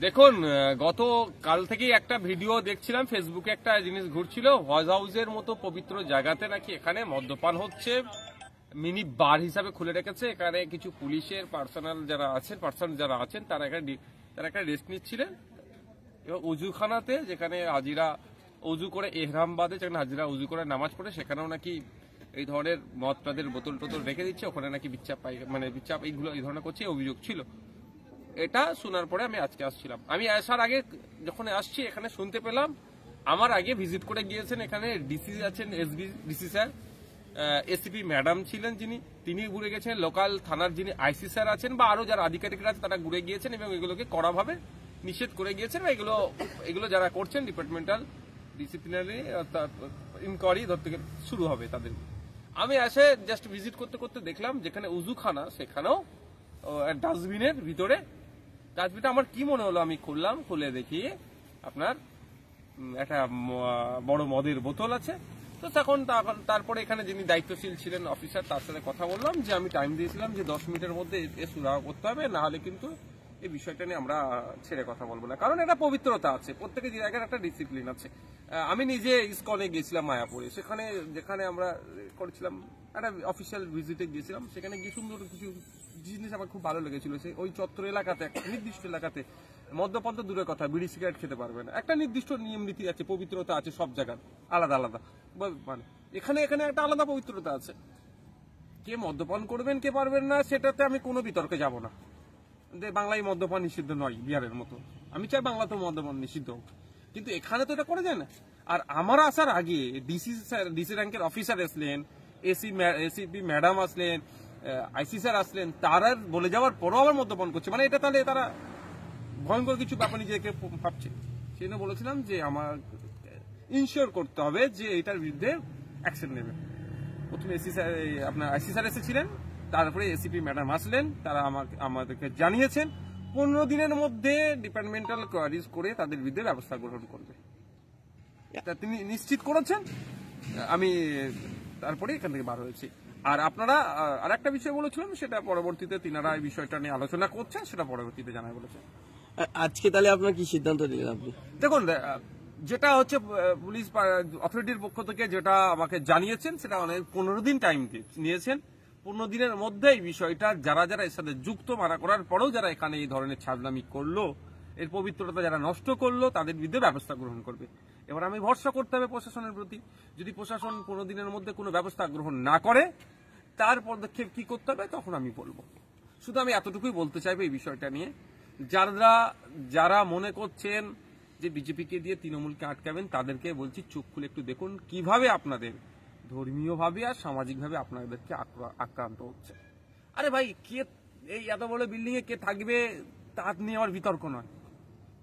দেখুন, গত কাল থেকেই একটা ভিডিও দেখছিলাম, ফেসবুকে একটা জিনিস ঘুরছিল, হজ হাউসের মতো পবিত্র জায়গাতে নাকি এখানে মদ্যপান হচ্ছে, মিনি বার হিসাবে খুলে রেখেছে। এখানে কিছু পুলিশের পার্সন যারা আছেন তারা একটা রেস্ট নিচ্ছিলেন। এবার উজুখানাতে, যেখানে হাজিরা উজু করে এহরাম বাদে, যেখানে হাজিরা উজু করে নামাজ পড়ে, সেখানেও নাকি এই ধরনের মদ টাদের বোতল টোতল রেখে দিচ্ছে। ওখানে নাকি বিচাপ এইগুলো এই ধরনের করছে, অভিযোগ ছিল। এটা শোনার পরে আমি আজকে আসছিলাম। আমি আসার আগে যখন আসছি এখানে শুনতে পেলাম, আমার আগে ভিজিট করে গিয়েছেন এখানে ডিসি আছেন, ডিসি স্যার, এসিপি ম্যাডাম ছিলেন তিনি ঘুরে গেছেন, লোকাল থানার যিনি আইসি স্যার আছেন বা আরো যারা আধিকারিকরা আছে তারা ঘুরে গিয়েছেন এবং এগুলোকে কড়াভাবে নিষেধ করে গিয়েছেন। এগুলো যারা করছেন ডিপার্টমেন্টাল ডিসিপ্লিনারি ইনকোয়ারি ধরতে শুরু হবে তাদের। আমি এসে জাস্ট ভিজিট করতে করতে দেখলাম যেখানে উজুখানা সেখানেও ডাস্টবিনের ভিতরে, ডাস্টবিনটা আমার কি মনে হলো, আমি খুলে দেখি আপনার একটা বড় মদের বোতল আছে। তো তারপরে এখানে যিনি দায়িত্বশীল ছিলেন অফিসার, তার সাথে কথা বললাম যে আমি টাইম দিয়েছিলাম যে 10 মিনিটের মধ্যে সুরাহা করতে হবে, না হলে কিন্তু এই বিষয়টা নিয়ে আমরা ছেড়ে কথা বলবো না। কারণ এটা পবিত্রতা আছে, প্রত্যেকের জায়গার একটা ডিসিপ্লিন আছে। আমি নিজে ইসকনে গিয়েছিলাম মায়াপুরে, যেখানে আমরা করেছিলাম একটা অফিসিয়াল ভিজিটে গিয়েছিলাম। সেখানে গিয়ে সুন্দর কিছু জিনিস আমার খুব ভালো লেগেছিল। ওই চত্বর এলাকাতে, একটা নির্দিষ্ট এলাকাতে মদ্যপান তো দূরের কথা, বিড়ি সিগারেট খেতে পারবে না, একটা নির্দিষ্ট নিয়ম নীতি আছে, পবিত্রতা আছে, সব জায়গার আলাদা আলাদা। মানে এখানে একটা আলাদা পবিত্রতা আছে। কে মদ্যপান করবেন কে পারবেন না সেটাতে আমি কোনো বিতর্কে যাব না। বাংলায় মদ্যপান নিষিদ্ধ নয় বিহারের মতো, আমি চাই বাংলাতেও মদ্যপান নিষিদ্ধ হোক, কিন্তু এখানে তো এটা করা যায় না। আর আমার আসার আগে ডিসি র্যাঙ্কের অফিসার আসলেন, এসিপি ম্যাডাম আসলেন, আইসি স্যার আসলেন, তারা বলে যাওয়ার পরও আবার মদ্যপান করছে। মানে এটা তাহলে তারা ভয়ঙ্কর কিছু ব্যাপার নিজেকে ভাবছে। সেই জন্য বলেছিলাম যে আমার ইনশিওর করতে হবে যে এটার বিরুদ্ধে অ্যাকশন নেবে। প্রথমে আপনার আইসি স্যার এসেছিলেন, তারপরে এসিপি ম্যাডাম আসলেন, তারা আমাদেরকে জানিয়েছেন 15 দিনের মধ্যে ডিপার্টমেন্টাল কোয়ারিজ করে তাদের বিরুদ্ধে ব্যবস্থা গ্রহণ করবে। এটা তিনি নিশ্চিত করেছেন। আমি তারপরে এখান থেকে বার হয়েছি। আর আপনারা আর একটা বিষয় বলেছিলেন, সেটা পরবর্তীতে তিনারা এই বিষয়টা নিয়ে আলোচনা করছেন, সেটা পরবর্তীতে জানাই বলেছেন। আজকে তাহলে আপনার কি সিদ্ধান্ত নিলেন আপনি? দেখুন, যেটা হচ্ছে পুলিশ অথরিটির পক্ষ থেকে যেটা আমাকে জানিয়েছেন, সেটা 15 দিন টাইম নিয়েছেন। 15 দিনের মধ্যে এই বিষয়টা যারা এর সাথে যুক্ত, মানা করার পরেও যারা এখানে এই ধরনের ছাড়লামি করলো, এর পবিত্রতা যারা নষ্ট করলো, তাদের বিরুদ্ধে ব্যবস্থা গ্রহণ করবে। এবার আমি ভরসা করতে হবে প্রশাসনের প্রতি। যদি প্রশাসন 15 দিনের মধ্যে কোনো ব্যবস্থা গ্রহণ না করে, তার পদক্ষেপ কি করতে হবে তখন আমি বলবো। শুধু আমি এতটুকুই বলতে চাইবো এই বিষয়টা নিয়ে, যারা মনে করছেন যে বিজেপিকে দিয়ে তৃণমূলকে আটকাবেন, তাদেরকে বলছি চোখ খুলে একটু দেখুন কিভাবে আপনাদের ধর্মীয়ভাবে আর সামাজিকভাবে আপনাদেরকে আক্রান্ত হচ্ছে। আরে ভাই, কে এই এত বড় বিল্ডিং এ কে থাকবে তা নিয়ে আমার বিতর্ক নয়,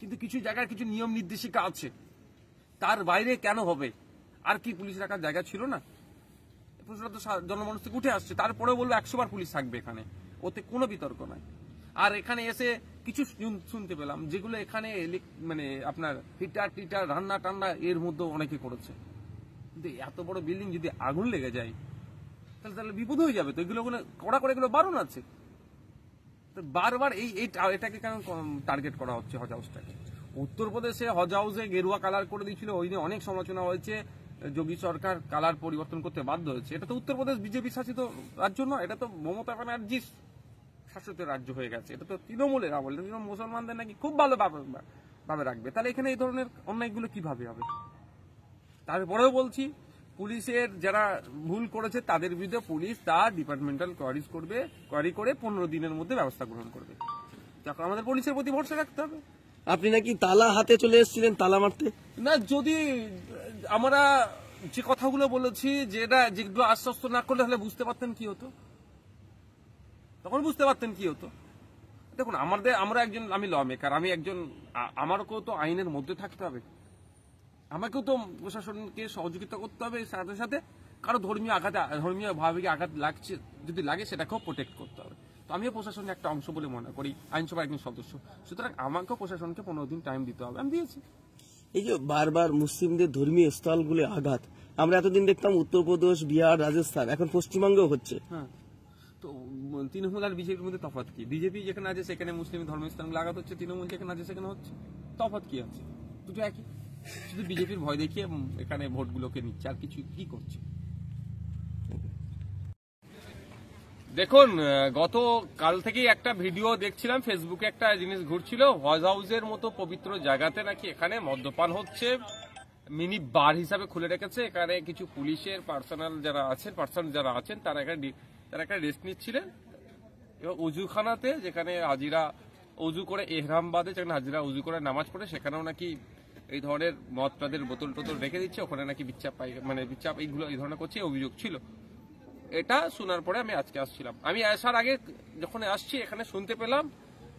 কিন্তু কিছু জায়গায় কিছু নিয়ম নির্দেশিকা আছে, তার বাইরে কেন হবে? আর কি পুলিশ রাখার জায়গা ছিল না? প্রশ্নটা তো জনমানুষ থেকে উঠে আসছে। তারপরে বলবো 100 বার পুলিশ থাকবে এখানে, ওতে কোনো বিতর্ক নাই। আর এখানে এসে কিছু শুনতে পেলাম যেগুলো এখানে মানে আপনার হিটার রান্না টান্না এর মধ্যে অনেকে করেছে। কিন্তু এত বড় বিল্ডিং যদি আগুন লেগে যায় তাহলে বিপদ হয়ে যাবে। তো এগুলো কড়া করে এগুলো বারণ আছে। বারবার এটাকে কেন টার্গেট করা হচ্ছে হজ হাউসটাকে? উত্তরপ্রদেশে হজ হাউসে গেরুয়া কালার করে দিয়েছিল, ওই নিয়ে অনেক সমালোচনা হয়েছে। যোগী সরকার কালার পরিবর্তন করতে বাধ্য হয়েছে। এটা তো উত্তরপ্রদেশ বিজেপি শাসিত রাজ্য নয়, এটা তো মমতা ব্যানার্জি শাসিত রাজ্য হয়ে গেছে। এটা তো তৃণমূলের আমলে, মুসলমানদের নাকি খুব ভালো ভাবে রাখবে। তাহলে এখানে এই ধরনের অন্যায়গুলো কিভাবে হবে? তারপরেও বলছি, পুলিশের যারা ভুল করেছে তাদের বিরুদ্ধে পুলিশ তার ডিপার্টমেন্টাল কোয়ারি করে 15 দিনের মধ্যে ব্যবস্থা গ্রহণ করবে। তখন আমাদের পুলিশের প্রতি ভরসা রাখতে হবে। আপনি নাকি তালা হাতে চলে এসেছিলেন তালা মারতে? না, যদি আমরা যে কথাগুলো বলেছি যেগুলো আশ্বস্ত না করলে তাহলে বুঝতে পারতেন কি হতো, তখন বুঝতে পারতেন কি হতো। দেখুন, আমি ল মেকার, আমি একজন, আমারকেও তো আইনের মধ্যে থাকতে হবে, আমাকেও তো প্রশাসনকে সহযোগিতা করতে হবে। সাথে সাথে কারো ধর্মীয় ভাবে আঘাত লাগছে যদি লাগে, সেটাকেও প্রোটেক্ট করতে হবে। তো আমিও প্রশাসনের একটা অংশ বলে মনে করি, আইনসভার একজন সদস্য, সুতরাং আমাকেও প্রশাসনকে 15 দিন টাইম দিতে হবে, আমি দিয়েছি। এই যে বারবার মুসলিমদের ধর্মীয় স্থলগুলি আঘাত, আমরা এতদিন দেখতাম উত্তরপ্রদেশ, বিহার, রাজস্থান, এখন পশ্চিমবঙ্গেও হচ্ছে। হ্যাঁ, তো তৃণমূল আর বিজেপির মধ্যে তফাৎ কি? বিজেপি যেখানে আছে সেখানে মুসলিম ধর্মস্থানগুলো আঘাত হচ্ছে, তৃণমূল যেখানে আছে সেখানে হচ্ছে, তফাৎ কি আছে? দুটো একই, শুধু বিজেপির ভয় দেখিয়ে এখানে ভোটগুলোকে নিচ্ছে, আর কিছু কি করছে? দেখুন, গত কাল থেকেই একটা ভিডিও দেখছিলাম, ফেসবুকে একটা জিনিস ঘুরছিল, হজ হাউসের মতো পবিত্র জায়গাতে নাকি এখানে মদ্যপান হচ্ছে, মিনি বার হিসাবে খুলে রেখেছে। এখানে কিছু পুলিশের পার্সন যারা আছেন তারা একটা রেস্ট নিচ্ছিলেন। এবং উজুখানাতে, যেখানে হাজিরা উজু করে এহরাম বাদে, যেখানে হাজিরা উজু করে নামাজ পড়ে, সেখানেও নাকি এই ধরনের মদ টাদের বোতল টোতল রেখে দিচ্ছে, ওখানে নাকি বিচাপ এই ধরনের করছে, অভিযোগ ছিল। এটা শোনার পরে আমি আজকে আসছিলাম। আমি আসার আগে যখন আসছি এখানে শুনতে পেলাম,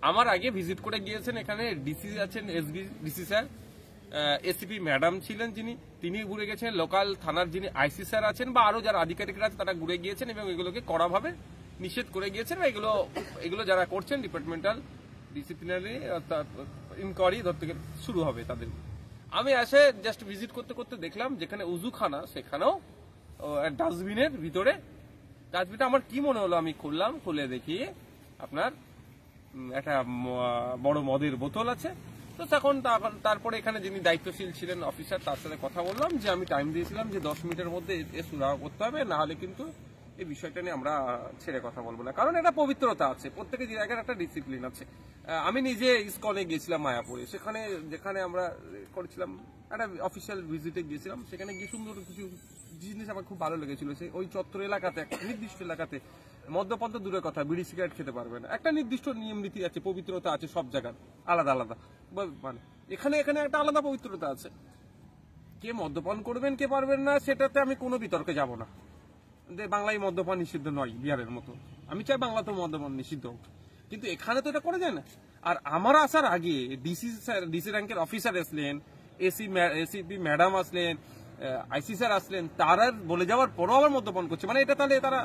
আমার আগে ভিজিট করে গিয়েছেন এখানে ডিসি আছেন, SB DC sir, ACP madam ছিলেন তিনি ঘুরে গেছেন, লোকাল থানার যিনি আইসি স্যার আছেন বা আরো যারা আধিকারিকরা আছে তারা ঘুরে গিয়েছেন এবং এগুলোকে কড়াভাবে নিষেধ করে গিয়েছেন। এগুলো যারা করছেন ডিপার্টমেন্টাল ডিসিপ্লিনারি ইনকোয়ারি ধর থেকে শুরু হবে তাদের। আমি এসে জাস্ট ভিজিট করতে করতে দেখলাম যেখানে উজুখানা সেখানেও ডাস্টবিনের ভিতরে, ডাস্টবিনটা আমার কি মনে হলো, আমি খুলে দেখি আপনার একটা বড় মদের বোতল আছে। তো তারপরে এখানে যিনি দায়িত্বশীল ছিলেন অফিসার, তার সাথে কথা বললাম যে আমি টাইম দিয়েছিলাম যে 10 মিনিটের মধ্যে সুরাহা করতে হবে, না হলে কিন্তু এই বিষয়টা নিয়ে আমরা ছেড়ে কথা বলবো না, কারণ এটা পবিত্রতা আছে, প্রত্যেকের জায়গার একটা ডিসিপ্লিন আছে। আমি নিজে ইসকনে গিয়েছিলাম মায়াপুরে, যেখানে আমরা করেছিলাম একটা অফিসিয়াল ভিজিটে গিয়েছিলাম, সেখানে গিয়ে সুন্দর কিছু জিনিস আমার খুব ভালো লেগেছিল। ওই চত্বর এলাকাতে, একটা নির্দিষ্ট এলাকাতে মদ্যপান তো দূরের কথা, বিড়ি সিগারেট খেতে পারবে না, একটা নির্দিষ্ট নিয়ম নীতি আছে, পবিত্রতা আছে, সব জায়গার আলাদা আলাদা। মানে এখানে একটা আলাদা পবিত্রতা আছে। কে মদ্যপান করবেন কে পারবেন না সেটাতে আমি কোনো বিতর্কে যাব না। বাংলায় মদ্যপান নিষিদ্ধ নয় বিহারের মতো, আমি চাই বাংলাতেও মদ্যপান নিষিদ্ধ হোক, কিন্তু এখানে তো এটা করা যায় না। আর আমার আসার আগে ডিসি র্যাঙ্কের অফিসার আসলেন, এসিপি ম্যাডাম আসলেন, আইসি স্যার আসলেন, তারা বলে যাওয়ার পরও আবার মদ্যপান করছে, মানে এটা তাহলে তারা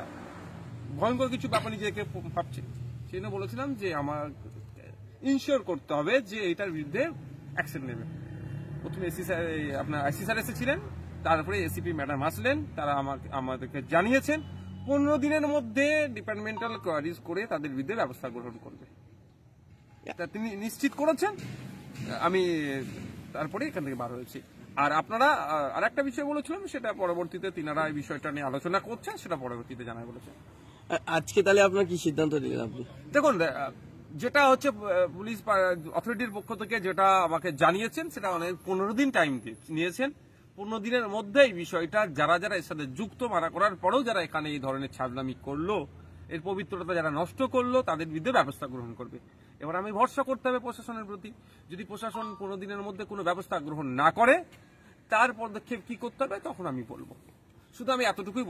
ভয়ঙ্কর কিছু ব্যাপার নিজেকে ভাবছে। সেই জন্য বলেছিলাম যে আমার ইনশিওর করতে হবে যে এটার বিরুদ্ধে অ্যাকশন নেবে। প্রথমে আপনার আইসি স্যার এসেছিলেন, তারপরে এসিপি ম্যাডাম আসলেন, তারা আমাদেরকে জানিয়েছেন 15 দিনের মধ্যে ডিপার্টমেন্টাল কোয়ারিজ করে তাদের বিরুদ্ধে ব্যবস্থা গ্রহণ করবে, এটা তিনি নিশ্চিত করেছেন। আমি তারপরে এখান থেকে বার হয়েছি। আর আপনারা আরেকটা বিষয় বলেছিলাম, সেটা পরবর্তীতে তিনারা এই বিষয়টা নিয়ে আলোচনা করছেন, সেটা পরবর্তীতে জানাই বলেছেন। আজকে তাহলে আপনার কি সিদ্ধান্ত নিলেন আপনি? দেখুন, যেটা হচ্ছে পুলিশ অথরিটির পক্ষ থেকে যেটা আমাকে জানিয়েছেন, সেটা 15 দিন টাইম নিয়েছেন। 15 দিনের মধ্যে এই বিষয়টা যারা এর সাথে যুক্ত, মানা করার পরেও যারা এখানে এই ধরনের ছাড়লামি করলো, এর পবিত্রতা যারা নষ্ট করলো, তাদের বিরুদ্ধে ব্যবস্থা গ্রহণ করবে। এবার আমি ভরসা করতে হবে প্রশাসনের প্রতি। যদি প্রশাসন 15 দিনের মধ্যে কোনো ব্যবস্থা গ্রহণ না করে, তার পদক্ষেপ কি করতে হবে তখন আমি বলবো। শুধু আমি এতটুকুই